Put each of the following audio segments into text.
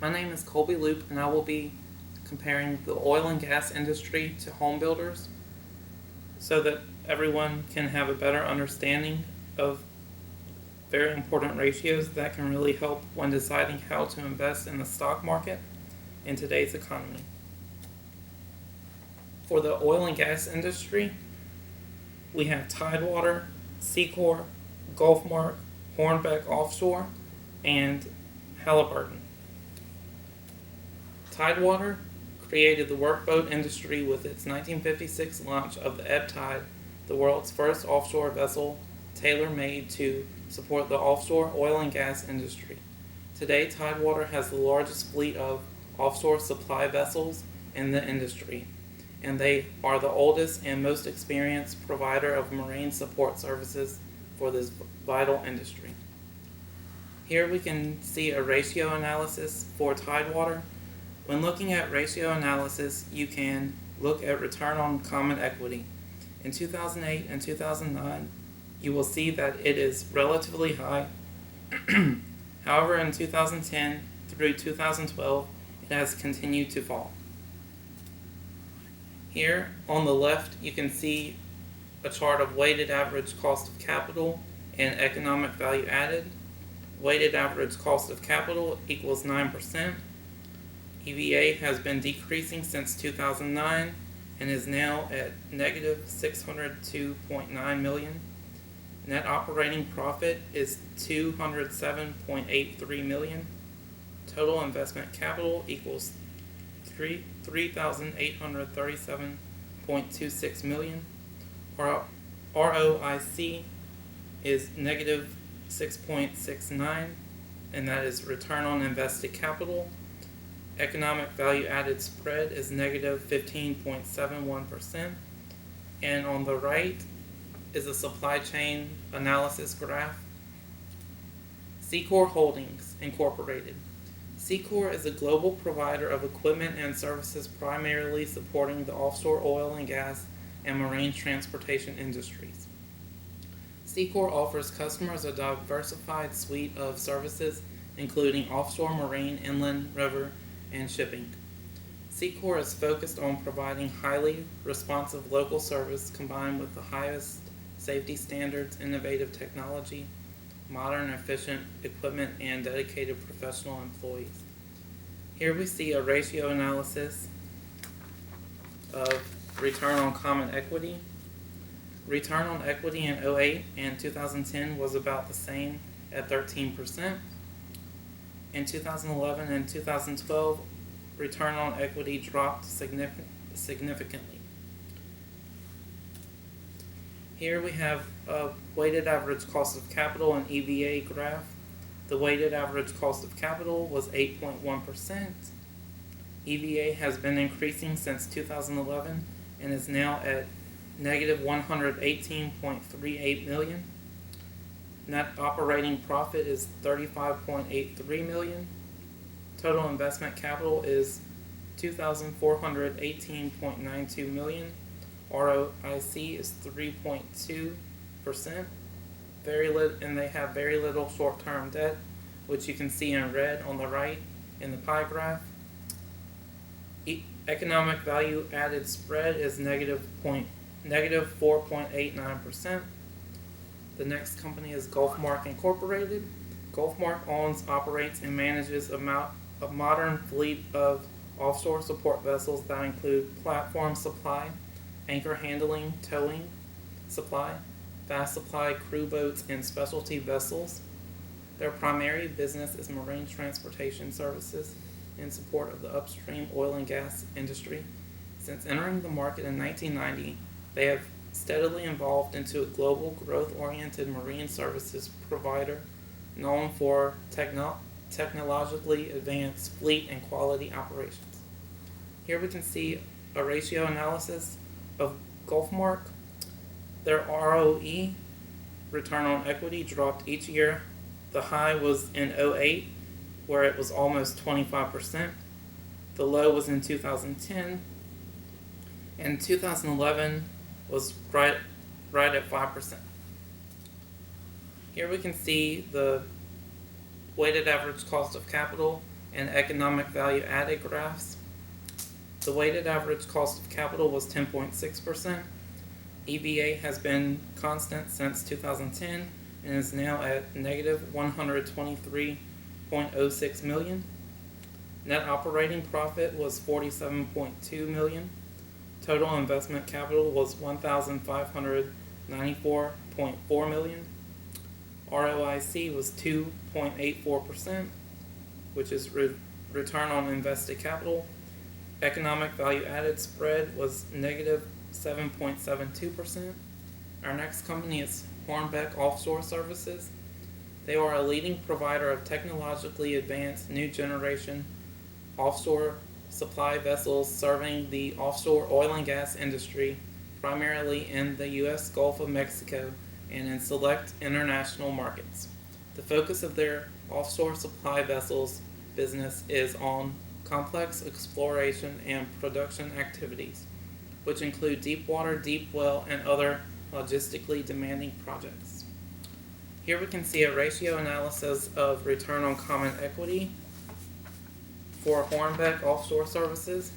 My name is Colby Loupe, and I will be comparing the oil and gas industry to home builders so that everyone can have a better understanding of very important ratios that can really help when deciding how to invest in the stock market in today's economy. For the oil and gas industry, we have Tidewater, Secor, Gulfmark, Hornbeck Offshore, and Halliburton. Tidewater created the workboat industry with its 1956 launch of the Ebb Tide, the world's first offshore vessel tailor-made to support the offshore oil and gas industry. Today, Tidewater has the largest fleet of offshore supply vessels in the industry, and they are the oldest and most experienced provider of marine support services for this vital industry. Here we can see a ratio analysis for Tidewater. When looking at ratio analysis, you can look at return on common equity. In 2008 and 2009, you will see that it is relatively high. However, in 2010 through 2012, it has continued to fall. Here on the left, you can see a chart of weighted average cost of capital and economic value added. Weighted average cost of capital equals 9%. EVA has been decreasing since 2009 and is now at negative 602.9 million. Net operating profit is 207.83 million. Total investment capital equals 3,837.26 million. ROIC is negative 6.69, and that is return on invested capital. Economic value added spread is negative 15.71%. And on the right is a supply chain analysis graph. Secor Holdings Incorporated. Secor is a global provider of equipment and services primarily supporting the offshore oil and gas and marine transportation industries. Secor offers customers a diversified suite of services including offshore marine, inland, river, and shipping. Secor is focused on providing highly responsive local service combined with the highest safety standards, innovative technology, modern efficient equipment, and dedicated professional employees. Here we see a ratio analysis of return on common equity. Return on equity in 2008 and 2010 was about the same at 13%. In 2011 and 2012, return on equity dropped significantly. Here we have a weighted average cost of capital and EVA graph. The weighted average cost of capital was 8.1%. EVA has been increasing since 2011 and is now at negative 118.38 million. Net operating profit is 35.83 million. Total investment capital is 2,418.92 million. ROIC is 3.2%. And they have very little short-term debt, which you can see in red on the right in the pie graph. Economic value added spread is negative 4.89%. The next company is Gulfmark Incorporated. Gulfmark owns, operates, and manages a modern fleet of offshore support vessels that include platform supply, anchor handling, towing supply, fast supply, crew boats, and specialty vessels. Their primary business is marine transportation services in support of the upstream oil and gas industry. Since entering the market in 1990, they have steadily evolved into a global growth-oriented marine services provider known for technologically advanced fleet and quality operations. Here we can see a ratio analysis of Gulfmark. Their ROE, return on equity, dropped each year. The high was in 2008, where it was almost 25%. The low was in 2010, and 2011 was right at 5%. Here we can see the weighted average cost of capital and economic value added graphs. The weighted average cost of capital was 10.6%. EVA has been constant since 2010 and is now at negative 123.06 million. Net operating profit was 47.2 million. Total investment capital was 1,594.4 million. ROIC was 2.84%, which is return on invested capital. Economic value added spread was negative 7.72%. Our next company is Hornbeck Offshore Services. They are a leading provider of technologically advanced new generation offshore supply vessels serving the offshore oil and gas industry, primarily in the U.S. Gulf of Mexico and in select international markets. The focus of their offshore supply vessels business is on complex exploration and production activities, which include deep water, deep well, and other logistically demanding projects. Here we can see a ratio analysis of return on common equity for Hornbeck Offshore Services.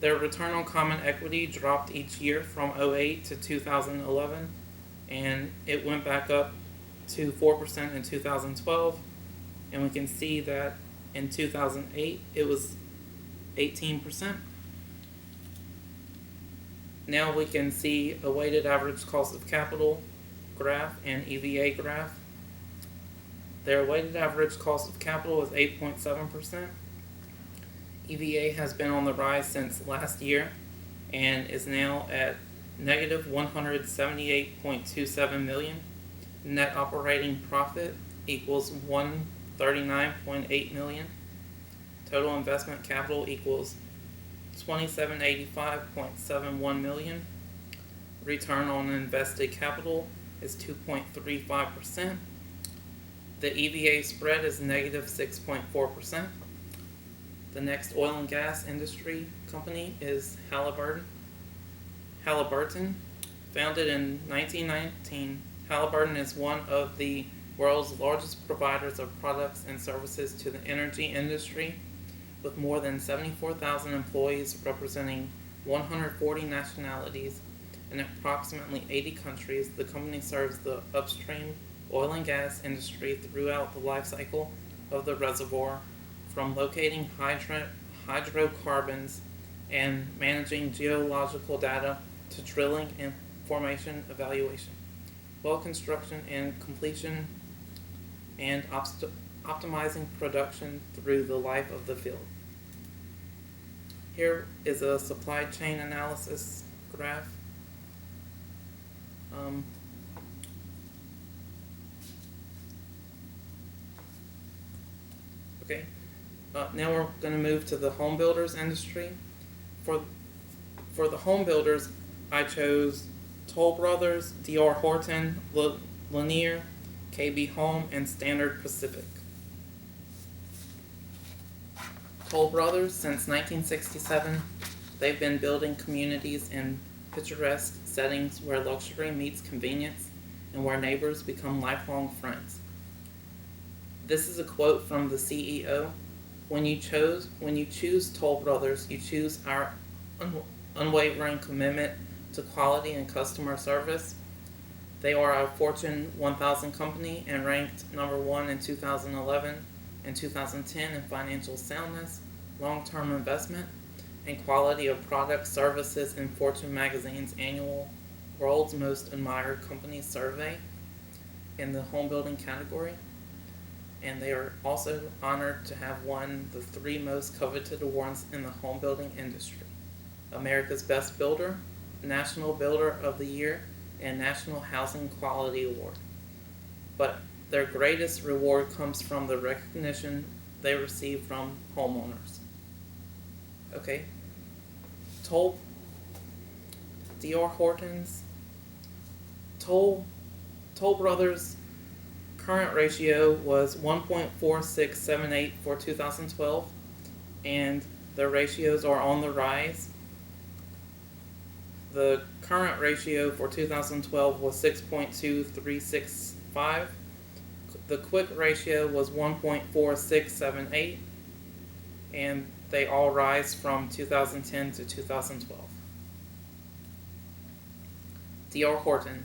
Their return on common equity dropped each year from 2008 to 2011, and it went back up to 4% in 2012, and we can see that in 2008 it was 18%. Now we can see a weighted average cost of capital graph and EVA graph. Their weighted average cost of capital is 8.7%. EVA has been on the rise since last year and is now at negative 178.27 million. Net operating profit equals 139.8 million. Total investment capital equals 2785.71 million. Return on invested capital is 2.35%. The EVA spread is negative 6.4%. The next oil and gas industry company is Halliburton. Founded in 1919, Halliburton is one of the world's largest providers of products and services to the energy industry. With more than 74,000 employees representing 140 nationalities in approximately 80 countries, the company serves the upstream oil and gas industry throughout the life cycle of the reservoir, from locating hydrocarbons and managing geological data to drilling and formation evaluation, well construction and completion, and optimizing production through the life of the field. Here is a supply chain analysis graph. Now we're going to move to the home builders industry. For the home builders, I chose Toll Brothers, D.R. Horton, Lanier, KB Home, and Standard Pacific. Toll Brothers, since 1967, they've been building communities in picturesque settings where luxury meets convenience and where neighbors become lifelong friends. This is a quote from the CEO. When you choose Toll Brothers, you choose our unwavering commitment to quality and customer service. They are a Fortune 1000 company and ranked number 1 in 2011 and 2010 in financial soundness, long-term investment, and quality of products, services in Fortune magazine's annual World's Most Admired Companies survey in the home building category. And they are also honored to have won the 3 most coveted awards in the home building industry: America's Best Builder, National Builder of the Year, and National Housing Quality Award. But their greatest reward comes from the recognition they receive from homeowners. Okay, D.R. Horton's Toll Brothers' current ratio was 1.4678 for 2012, and their ratios are on the rise. The current ratio for 2012 was 6.2365. The quick ratio was 1.4678, and they all rise from 2010 to 2012. D.R. Horton.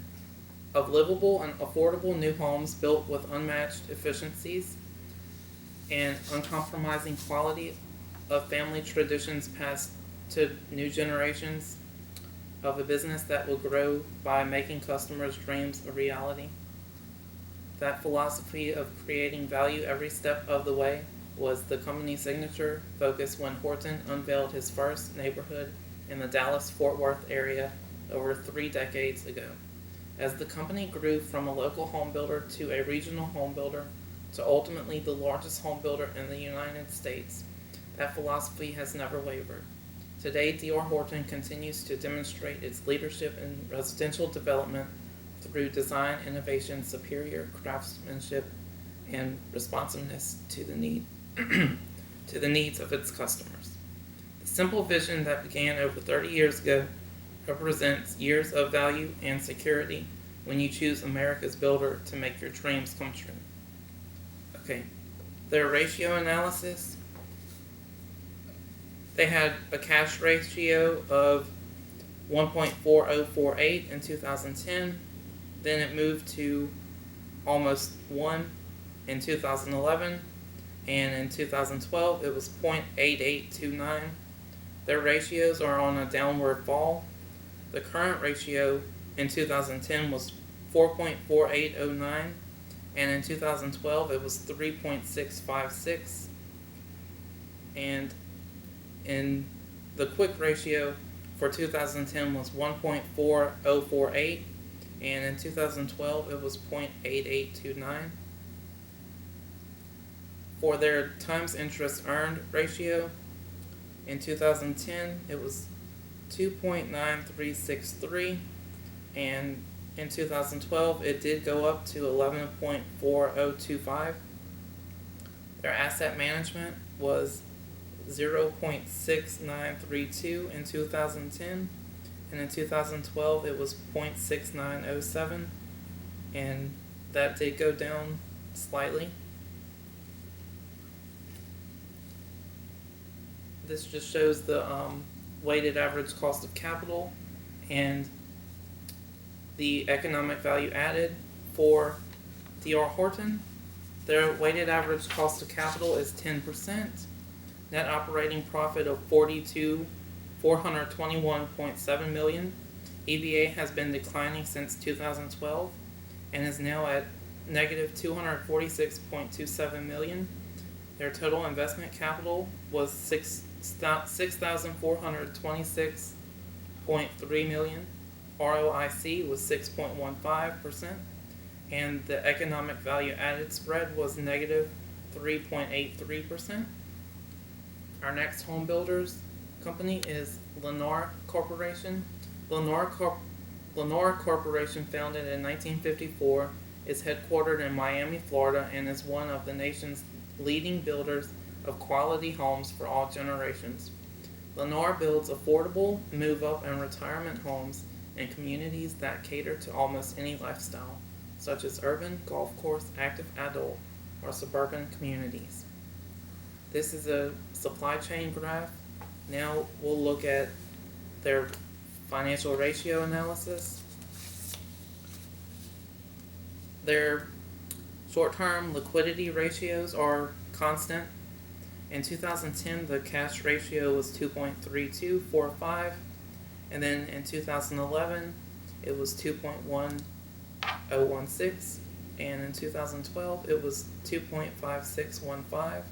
Of livable and affordable new homes built with unmatched efficiencies and uncompromising quality, of family traditions passed to new generations, of a business that will grow by making customers' dreams a reality. That philosophy of creating value every step of the way was the company's signature focus when Horton unveiled his first neighborhood in the Dallas-Fort Worth area over 3 decades ago. As the company grew from a local home builder to a regional home builder to ultimately the largest home builder in the United States, that philosophy has never wavered. Today, D.R. Horton continues to demonstrate its leadership in residential development through design, innovation, superior craftsmanship, and responsiveness to the needs of its customers. The simple vision that began over 30 years ago represents years of value and security when you choose America's builder to make your dreams come true. Okay, their ratio analysis. They had a cash ratio of 1.4048 in 2010. Then it moved to almost 1 in 2011. And in 2012, it was 0.8829. Their ratios are on a downward fall. The current ratio in 2010 was 4.4809. And in 2012, it was 3.656. And in the quick ratio for 2010 was 1.4048, and in 2012 it was 0.8829. For their times interest earned ratio, in 2010 it was 2.9363, and in 2012 it did go up to 11.4025. Their asset management was 0.6932 in 2010, and in 2012 it was 0.6907, and that did go down slightly. This just shows the weighted average cost of capital and the economic value added for D.R. Horton. Their weighted average cost of capital is 10%. Net operating profit of $421.7 million. EVA has been declining since 2012 and is now at negative $246.27 million. Their total investment capital was $6,426.3 million. ROIC was 6.15%, and the economic value added spread was negative 3.83%. Our next home builders company is Loupe Corporation. Loupe Corporation, founded in 1954, is headquartered in Miami, Florida, and is one of the nation's leading builders of quality homes for all generations. Loupe builds affordable move-up and retirement homes in communities that cater to almost any lifestyle, such as urban, golf course, active adult, or suburban communities. This is a supply chain graph. Now we'll look at their financial ratio analysis. Their short-term liquidity ratios are constant. In 2010, the cash ratio was 2.3245, and then in 2011, it was 2.1016, and in 2012, it was 2.5615.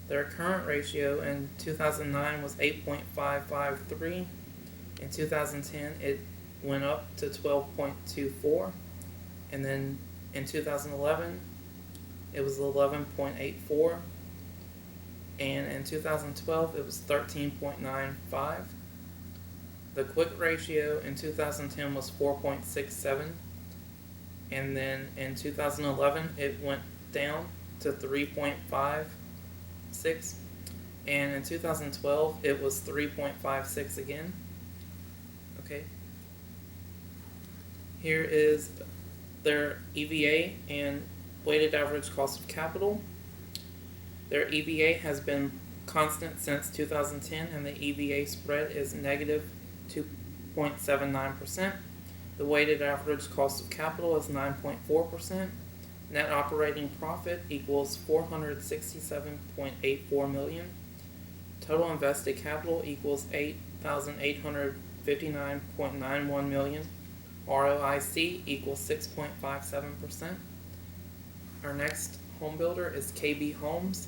Their current ratio in 2009 was 8.553. In 2010, it went up to 12.24, and then in 2011, it was 11.84, and in 2012, it was 13.95. The quick ratio in 2010 was 4.67, and then in 2011, it went down to 3.56, and in 2012, it was 3.56 again. Okay. Here is their EVA and weighted average cost of capital. Their EVA has been constant since 2010, and the EVA spread is negative 2.79%. The weighted average cost of capital is 9.4%. Net operating profit equals $467.84 million. Total invested capital equals $8,859.91 million. ROIC equals 6.57%. Our next home builder is KB Homes.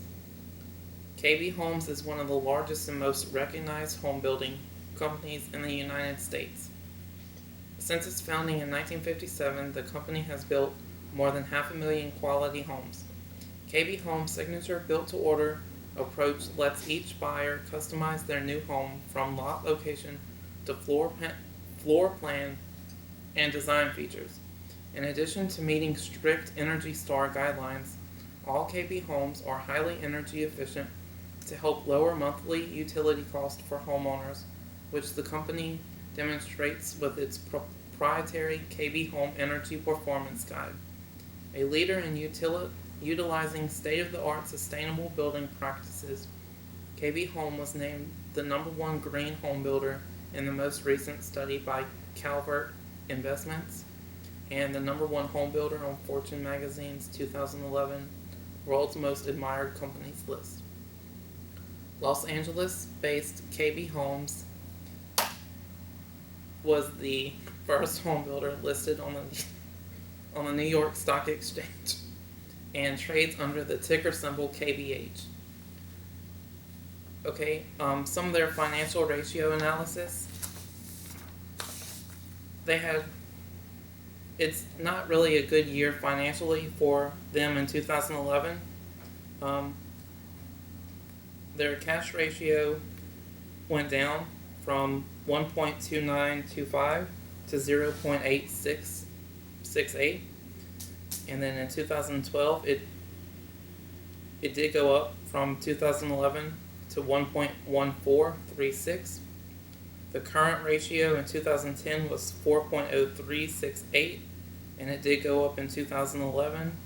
KB Homes is one of the largest and most recognized home building companies in the United States. Since its founding in 1957, the company has built more than 500,000 quality homes. KB Homes' signature built-to-order approach lets each buyer customize their new home from lot location to floor plan and design features. In addition to meeting strict Energy Star guidelines, all KB Homes are highly energy efficient to help lower monthly utility costs for homeowners, which the company demonstrates with its proprietary KB Home Energy Performance Guide. A leader in utilizing state-of-the-art sustainable building practices, KB Home was named the #1 green home builder in the most recent study by Calvert Investments, and the #1 home builder on Fortune magazine's 2011 World's Most Admired Companies list. Los Angeles-based KB Homes was the first home builder listed on the New York Stock Exchange and trades under the ticker symbol KBH. Okay, some of their financial ratio analysis. It's not really a good year financially for them in 2011. Their cash ratio went down from 1.2925 to 0.8668, and then in 2012 it did go up from 2011 to 1.1436. The current ratio in 2010 was 4.0368, and it did go up in 2011,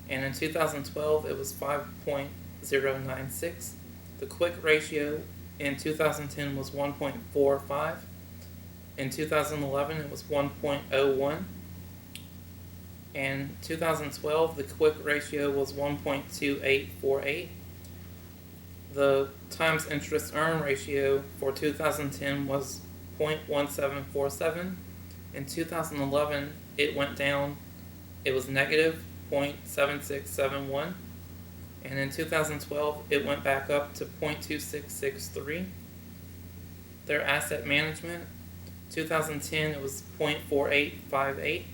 and in 2012 it was 5.096. The quick ratio in 2010 was 1.45. In 2011 it was 1.01. In 2012 the quick ratio was 1.2848. The times interest earned ratio for 2010 was 0.1747. In 2011 it went down, it was negative 0.7671. And in 2012, it went back up to 0.2663. Their asset management, 2010, it was 0.4858,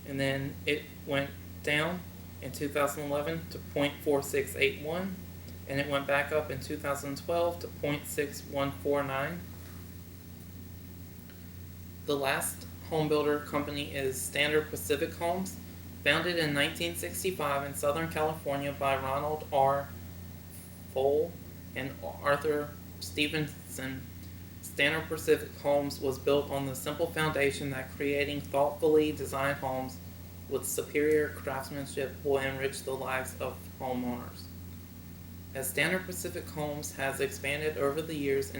and then it went down in 2011 to 0.4681, and it went back up in 2012 to 0.6149. The last home builder company is Standard Pacific Homes. Founded in 1965 in Southern California by Ronald R. Fole and Arthur Stevenson, Standard Pacific Homes was built on the simple foundation that creating thoughtfully designed homes with superior craftsmanship will enrich the lives of homeowners. As Standard Pacific Homes has expanded over the years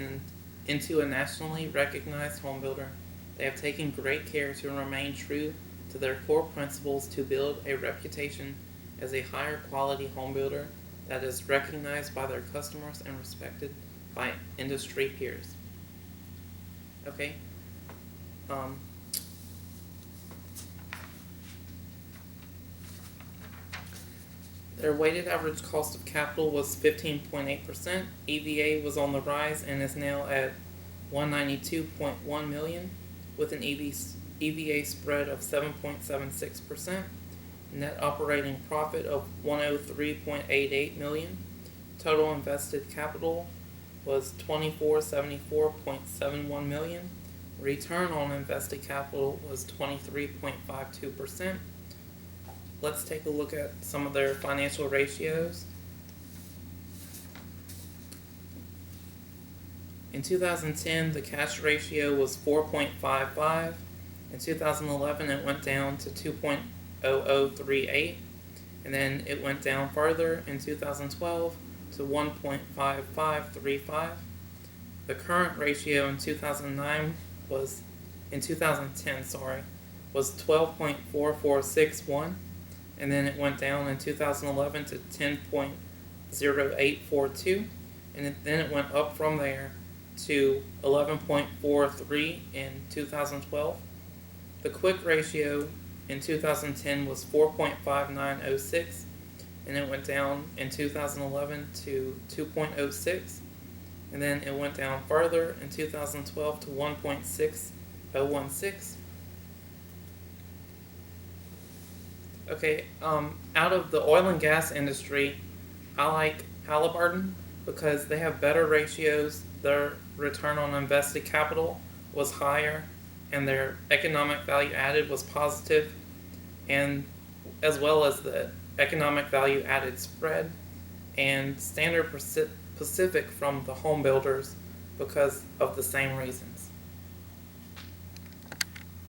into a nationally recognized home builder, they have taken great care to remain true to their core principles to build a reputation as a higher quality home builder that is recognized by their customers and respected by industry peers. Okay. Their weighted average cost of capital was 15.8%. EVA was on the rise and is now at 192.1 million with an EVA spread of 7.76%, net operating profit of 103.88 million. Total invested capital was 2474.71 million. Return on invested capital was 23.52%. Let's take a look at some of their financial ratios. In 2010, the cash ratio was 4.55. In 2011, it went down to 2.0038. and then it went down further in 2012 to 1.5535. The current ratio in 2009 was in 2010, was 12.4461, and then it went down in 2011 to 10.0842, and then it went up from there to 11.43 in 2012. The quick ratio in 2010 was 4.5906, and it went down in 2011 to 2.06, and then it went down further in 2012 to 1.6016. Okay, out of the oil and gas industry, I like Halliburton because they have better ratios, their return on invested capital was higher, and their economic value added was positive, and as well as the economic value added spread, and Standard Pacific from the home builders because of the same reasons.